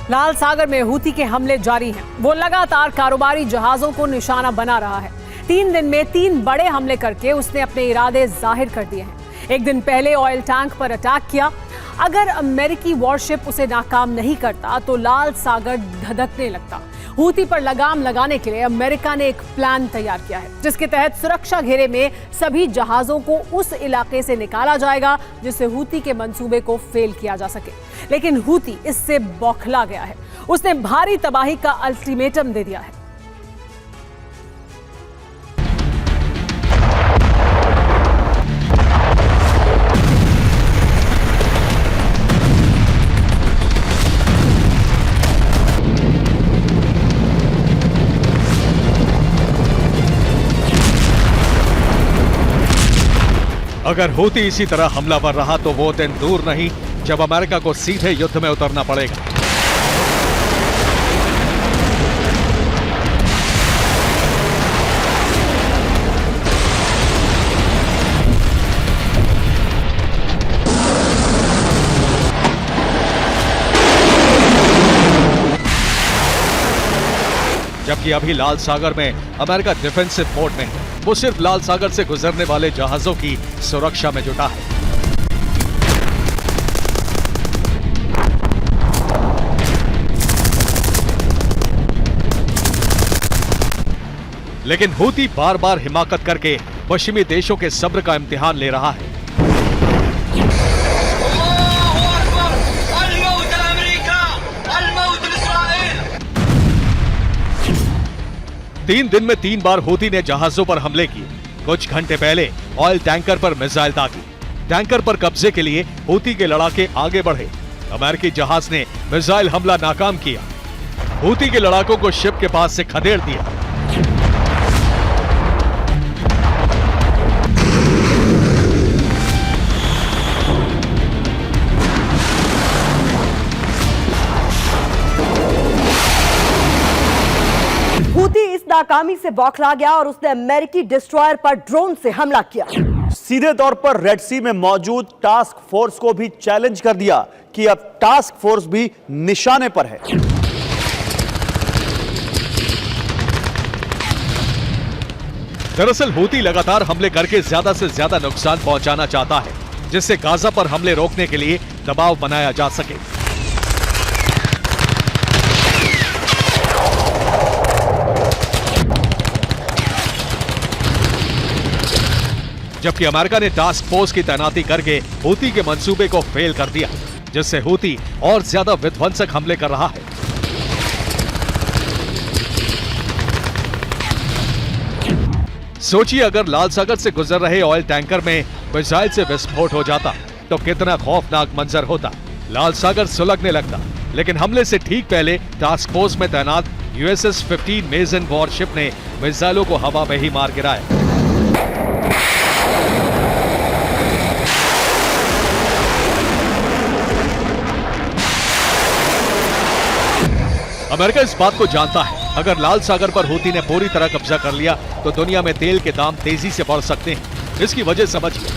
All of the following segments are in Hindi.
लाल सागर में हूती के हमले जारी हैं। वो लगातार कारोबारी जहाजों को निशाना बना रहा है। 3 दिन में 3 बड़े हमले करके उसने अपने इरादे जाहिर कर दिए हैं। एक दिन पहले ऑयल टैंक पर अटैक किया। अगर अमेरिकी वॉरशिप उसे नाकाम नहीं करता तो लाल सागर धधकने लगता। हूती पर लगाम लगाने के लिए अमेरिका ने एक प्लान तैयार किया है, जिसके तहत सुरक्षा घेरे में सभी जहाजों को उस इलाके से निकाला जाएगा जिससे हूती के मंसूबे को फेल किया जा सके। लेकिन हूती इससे बौखला गया है। उसने भारी तबाही का अल्टीमेटम दे दिया है। अगर हूती इसी तरह हमलावर रहा तो वो दिन दूर नहीं जब अमेरिका को सीधे युद्ध में उतरना पड़ेगा। जबकि अभी लाल सागर में अमेरिका डिफेंसिव मोड में है। वो सिर्फ लाल सागर से गुजरने वाले जहाजों की सुरक्षा में जुटा है। लेकिन हूती बार बार हिमाकत करके पश्चिमी देशों के सब्र का इम्तिहान ले रहा है। तीन दिन में 3 बार हूती ने जहाजों पर हमले किए। कुछ घंटे पहले ऑयल टैंकर पर मिसाइल दागी। टैंकर पर कब्जे के लिए हूती के लड़ाके आगे बढ़े। अमेरिकी जहाज ने मिसाइल हमला नाकाम किया। हूती के लड़ाकों को शिप के पास से खदेड़ दिया। हूती इस नाकामी से बौखला गया और उसने अमेरिकी डिस्ट्रॉयर पर ड्रोन से हमला किया। सीधे तौर पर रेड सी में मौजूद टास्क फोर्स को भी चैलेंज कर दिया कि अब टास्क फोर्स भी निशाने पर है। दरअसल हूती लगातार हमले करके ज्यादा से ज्यादा नुकसान पहुंचाना चाहता है, जिससे गाजा पर हमले रोकने के लिए दबाव बनाया जा सके। जबकि अमेरिका ने टास्क फोर्स की तैनाती करके हूती के मंसूबे को फेल कर दिया, जिससे हूती और ज्यादा विध्वंसक हमले कर रहा है। सोचिए अगर लाल सागर से गुजर रहे ऑयल टैंकर में मिसाइल से विस्फोट हो जाता तो कितना खौफनाक मंजर होता। लाल सागर सुलगने लगता। लेकिन हमले से ठीक पहले टास्क फोर्स में तैनात USS 15 मेजन वॉरशिप ने मिसाइलों को हवा में ही मार गिराया। अमेरिका इस बात को जानता है, अगर लाल सागर पर हूती ने पूरी तरह कब्जा कर लिया तो दुनिया में तेल के दाम तेजी से बढ़ सकते हैं। इसकी वजह समझिए।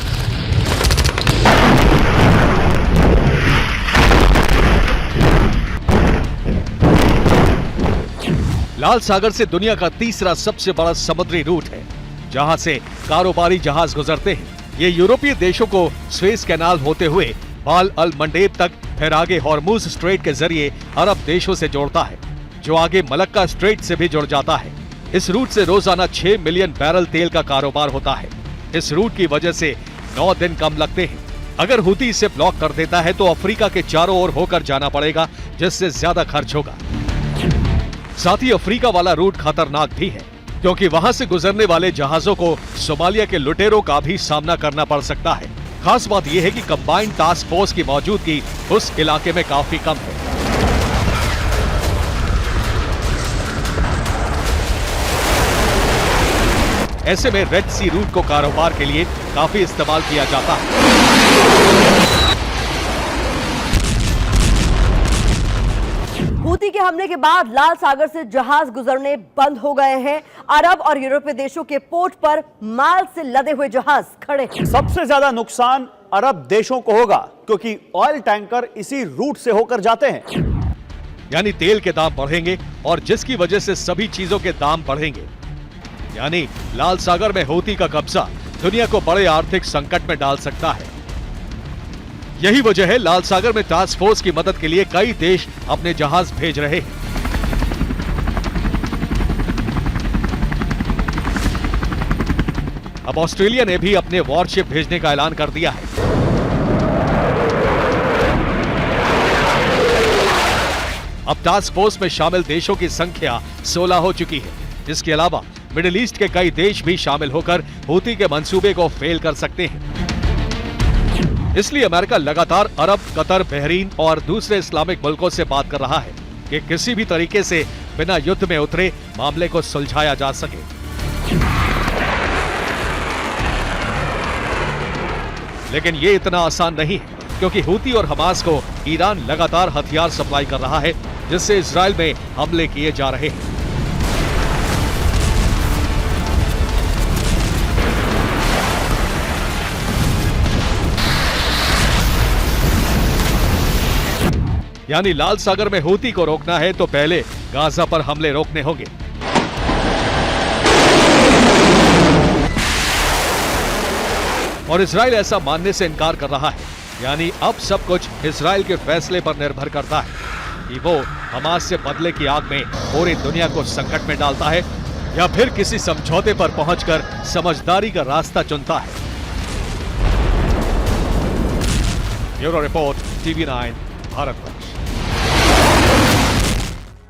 लाल सागर से दुनिया का तीसरा सबसे बड़ा समुद्री रूट है, जहां से कारोबारी जहाज गुजरते हैं। ये यूरोपीय देशों को स्वेज कैनाल होते हुए बाल अल मंडेब तक, फिर आगे हॉर्मुज स्ट्रेट के जरिए अरब देशों से जोड़ता है, जो आगे मलक्का स्ट्रेट से भी जुड़ जाता है। इस रूट से रोजाना 6 मिलियन बैरल तेल का कारोबार होता है। इस रूट की वजह से 9 दिन कम लगते हैं। अगर हूती इसे ब्लॉक कर देता है तो अफ्रीका के चारों ओर होकर जाना पड़ेगा, जिससे ज्यादा खर्च होगा। साथ ही अफ्रीका वाला रूट खतरनाक भी है, क्योंकि वहां से गुजरने वाले जहाजों को सोमालिया के लुटेरों का भी सामना करना पड़ सकता है। खास बात यह है कि कंबाइंड टास्क फोर्स की मौजूदगी उस इलाके में काफी कम है। ऐसे में रेड सी रूट को कारोबार के लिए काफी इस्तेमाल किया जाता है। हूती के हमले के बाद लाल सागर से जहाज गुजरने बंद हो गए हैं। अरब और यूरोपीय देशों के पोर्ट पर माल से लदे हुए जहाज खड़े हैं। सबसे ज्यादा नुकसान अरब देशों को होगा, क्योंकि ऑयल टैंकर इसी रूट से होकर जाते हैं। यानी तेल के दाम बढ़ेंगे और जिसकी वजह से सभी चीजों के दाम बढ़ेंगे। यानी लाल सागर में हूती का कब्जा दुनिया को बड़े आर्थिक संकट में डाल सकता है। यही वजह है लाल सागर में टास्क फोर्स की मदद के लिए कई देश अपने जहाज भेज रहे हैं। अब ऑस्ट्रेलिया ने भी अपने वॉरशिप भेजने का ऐलान कर दिया है। अब टास्क फोर्स में शामिल देशों की संख्या 16 हो चुकी है। इसके अलावा मिडिल ईस्ट के कई देश भी शामिल होकर हूती के मंसूबे को फेल कर सकते हैं। इसलिए अमेरिका लगातार अरब, कतर, बहरीन और दूसरे इस्लामिक मुल्कों से बात कर रहा है कि किसी भी तरीके से बिना युद्ध में उतरे मामले को सुलझाया जा सके। लेकिन ये इतना आसान नहीं है, क्योंकि हूती और हमास को ईरान लगातार हथियार सप्लाई कर रहा है, जिससे इजराइल में हमले किए जा रहे हैं। यानी लाल सागर में हूती को रोकना है तो पहले गाजा पर हमले रोकने होंगे। और इजराइल ऐसा मानने से इनकार कर रहा है। यानी अब सब कुछ इजराइल के फैसले पर निर्भर करता है कि वो हमास से बदले की आग में पूरी दुनिया को संकट में डालता है या फिर किसी समझौते पर पहुंचकर समझदारी का रास्ता चुनता है। Bureau report, TV9, Bharatvarsh.